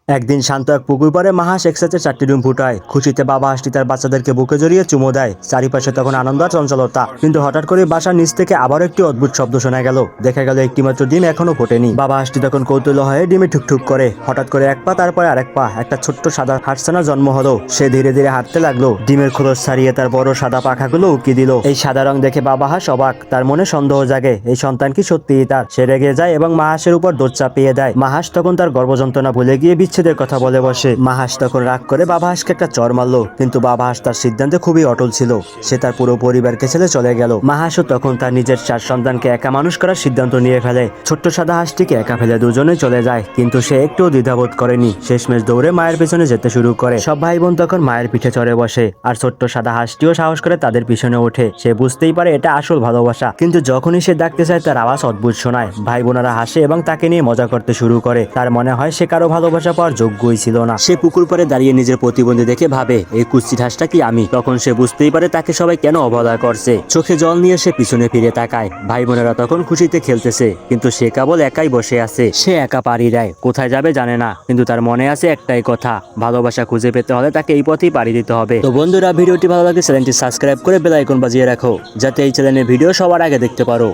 একদিন শান্ত এক পুকুর পাড়ে মাহাস একসাথে 4টি ডিম ফুটায়। খুশিতে বাবা হাঁসটি তার বাচ্চাদেরকে বুকে জড়িয়ে চুমো দেয়। চারিপাশে তখন আনন্দ আর চঞ্চলতা। কিন্তু হঠাৎ করে বাসার নিচ থেকে আবার একটি অদ্ভুত শব্দ শোনা গেল। দেখা গেল একটি মাত্র ডিম এখনো ফোটেনি। বাবা হাঁসটি তখন কৌতূহল হয়ে ডিমে ঠুকঠুক করে। হঠাৎ করে এক পা তারপরে আরেক পা, একটা ছোট্ট সাদা হাঁসছানা জন্ম হলো। সে ধীরে ধীরে হাঁটতে লাগলো। ডিমের খোলস ছাড়িয়ে তার বড় সাদা পাখাগুলো উকিয়ে দিল। এই সাদা রং দেখে বাবা হাঁস অবাক। তার মনে সন্দেহ জাগে, এই সন্তান কি সত্যিই তার? সে রেগে যায় এবং মাহাসের উপর দৌড় চাপিয়ে দেয়। মাহাস তখন তার গর্ভযন্ত্রণা ভুলে গিয়ে বিচ্ছেদের কথা বলে বসে। মাহাস তখন রাগ করে বাবা হাঁসকে একটা চড় মারলো। কিন্তু বাবা হাঁস তার সিদ্ধান্তে খুবই অটল ছিল। সে তার পুরো পরিবারকে ছেড়ে চলে গেল। মাহাসও তখন তার নিজের 4 সন্তানকে একা মানুষ করার সিদ্ধান্ত নিয়ে ফেলে। ছোট্ট সাদা হাঁসটিকে একা ফেলে দুজনে চলে যায়। কিন্তু সে একটুও দ্বিধাবোধ করেনি। শেষমেশ দৌড়ে মায়ের পেছনে যেতে শুরু করে। সব ভাই বোন তখন মায়ের পিঠে চড়ে বসে। আর ছোট্ট সাদা হাঁসটিও সাহস করে তাদের পিছনে ওঠে। সে বুঝতেই পারে এটা আসল ভালোবাসা। কিন্তু যখনই সে ডাকতে চায় তার আওয়াজ অদ্ভুত শোনায়। ভাই বোনেরা হাসে এবং তাকে নিয়ে মজা করতে শুরু করে। তার মনে হয় সে কারো ভালোবাসা পাওয়ার যোগ্যই ছিল না। সে পুকুর পাড়ে দাঁড়িয়ে নিজের প্রতিবন্ধী দেখে ভাবে, এই কুৎসিত হাঁসটা কি আমি? তখন সে বুঝতেই পারে তাকে সবাই কেন অবহেলা করছে। চোখে জল নিয়ে সে পিছনে ফিরে তাকায়। ভাই বোনেরা তখন খুশিতে খেলতেছে, কিন্তু সে কেবল একাই বসে আছে। সে একা পাড়ি দেয়, কোথায় যাবে জানে না। কিন্তু তার মনে আছে একটাই কথা, ভালোবাসা খুঁজে পেতে হলে তাকে এই পথেই পাড়ি দিতে হবে। তো বন্ধুরা, ভিডিওটি ভালো লাগলে চ্যানেলটি সাবস্ক্রাইব করে বেল আইকন বাজিয়ে রাখো, যাতে এই চ্যানেলের ভিডিও সবার আগে দেখতে পারো।